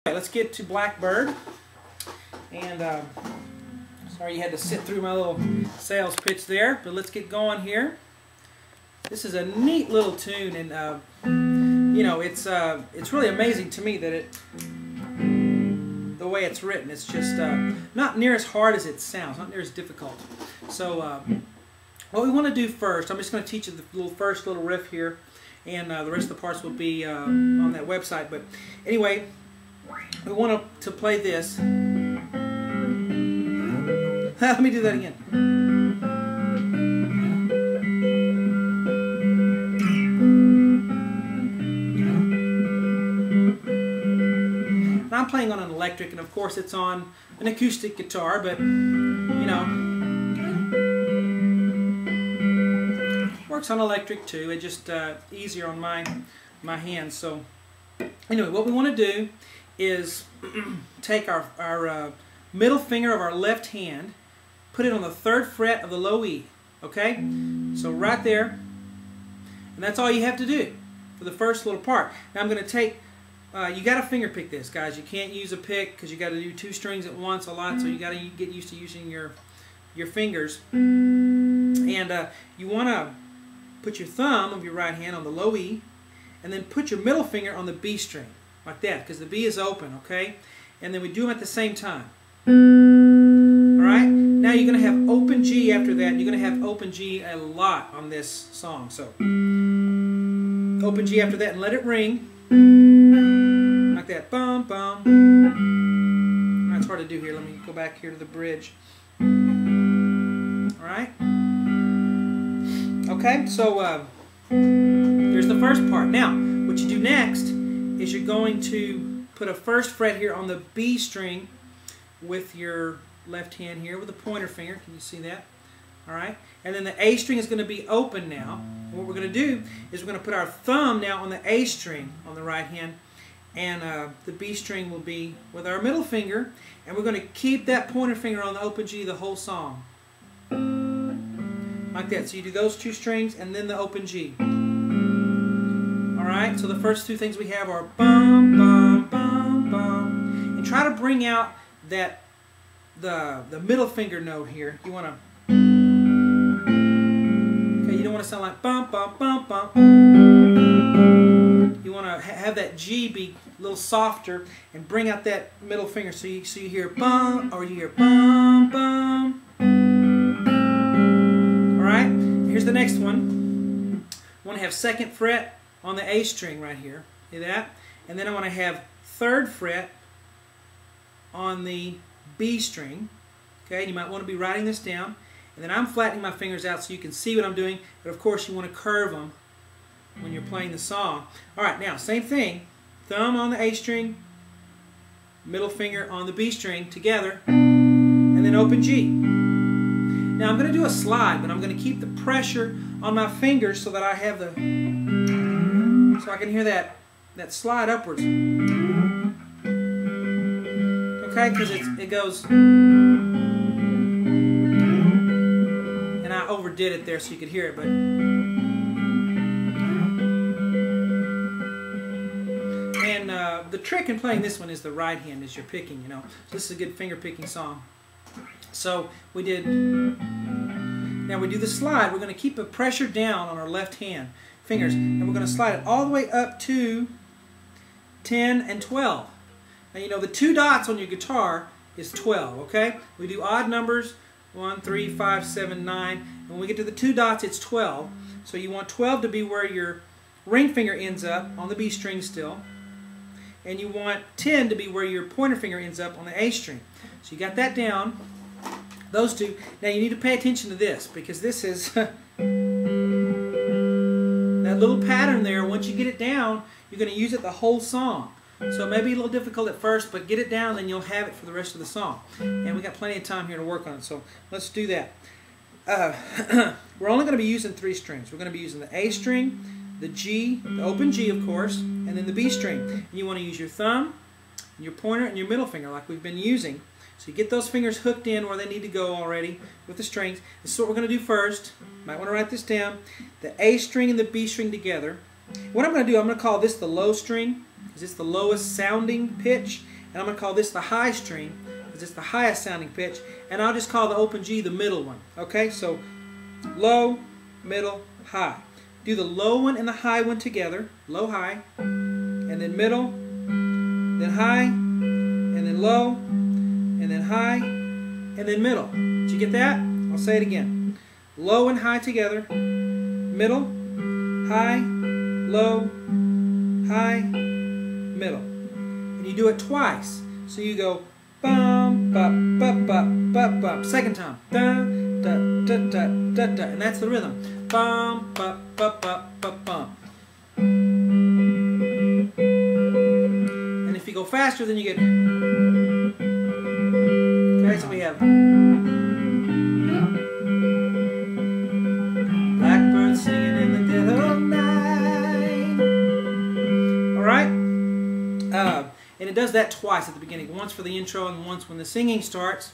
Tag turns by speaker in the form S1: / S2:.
S1: Let's get to Blackbird. And sorry you had to sit through my little sales pitch there, but let's get going here. This is a neat little tune, and you know, it's really amazing to me that the way it's written. It's just not near as hard as it sounds, not near as difficult. So what we want to do first, I'm just going to teach you the first little riff here, and the rest of the parts will be on that website. But anyway, we want to play this. Let me do that again. And I'm playing on an electric, and of course it's on an acoustic guitar, but you know, works on electric too. It's just easier on my hands. So anyway, what we want to do is take our middle finger of our left hand, put it on the 3rd fret of the low E, okay? So right there, and that's all you have to do for the first little part. Now I'm going to take, you got to finger pick this, guys. You can't use a pick because you got to do 2 strings at once a lot, so you got to get used to using your fingers. And you want to put your thumb of your right hand on the low E, and then put your middle finger on the B string, like that, because the B is open, okay? And then we do them at the same time. Alright? Now you're going to have open G after that. You're going to have open G a lot on this song. So, open G after that and let it ring. Like that. Bum, bum. That's hard to do here. Let me go back here to the bridge. Alright? Okay, so here's the first part. Now, what you do next is you're going to put a 1st fret here on the B string with your left hand here with the pointer finger. Can you see that? Alright. And then the A string is going to be open now. And what we're going to do is we're going to put our thumb now on the A string on the right hand, and the B string will be with our middle finger, and we're going to keep that pointer finger on the open G the whole song. Like that. So you do those 2 strings and then the open G. Alright, so the first 2 things we have are bum, bum, bum, bum. And try to bring out that the middle finger note here. You want to, okay, you don't want to sound like bum, bum, bum, bum. You want to have that G be a little softer and bring out that middle finger so you hear bum, or you hear bum, bum. Alright, here's the next one. I want to have 2nd fret on the A string right here. See that? And then I want to have 3rd fret on the B string. Okay, you might want to be writing this down. And then I'm flattening my fingers out so you can see what I'm doing, but of course you want to curve them when you're playing the song. Alright, now same thing. Thumb on the A string, middle finger on the B string together, and then open G. Now I'm going to do a slide, but I'm going to keep the pressure on my fingers so that I have the, so I can hear that slide upwards. Okay, because it goes, and I overdid it there so you could hear it, but and the trick in playing this one is the right hand as you're picking, you know. So this is a good finger picking song. So we did, now we do the slide. We're going to keep the pressure down on our left hand fingers, and we're going to slide it all the way up to 10 and 12. Now you know the 2 dots on your guitar is 12, okay? We do odd numbers, 1, 3, 5, 7, 9. And when we get to the 2 dots, it's 12. So you want 12 to be where your ring finger ends up on the B string still. And you want 10 to be where your pointer finger ends up on the A string. So you got that down. Those 2. Now you need to pay attention to this, because this is that little pattern there. Once you get it down, you're going to use it the whole song. So it may be a little difficult at first, but get it down, then you'll have it for the rest of the song. And we got plenty of time here to work on it, so let's do that. We're only going to be using 3 strings. We're going to be using the A string, the G, the open G of course, and then the B string. And you want to use your thumb, your pointer, and your middle finger like we've been using. So you get those fingers hooked in where they need to go already with the strings. This is what we're going to do first. You might want to write this down. The A string and the B string together. What I'm going to do, I'm going to call this the low string, because it's the lowest sounding pitch, and I'm going to call this the high string, because it's the highest sounding pitch, and I'll just call the open G the middle one. Okay, so low, middle, high. Do the low one and the high one together, low, high, and then middle, then high, and then low, and then high, and then middle. Did you get that? I'll say it again. Low and high together, middle, high, low, high, middle. And you do it twice. So you go bum, bum, bum, bum, bum, bum. Second time. Da, da, da, da, da, da. And that's the rhythm. Bum, bum, bum, bum, bum, bum. And if you go faster, then you get. Okay, so we have Blackbird singing in the dead of night. Alright? And it does that twice at the beginning. Once for the intro and once when the singing starts.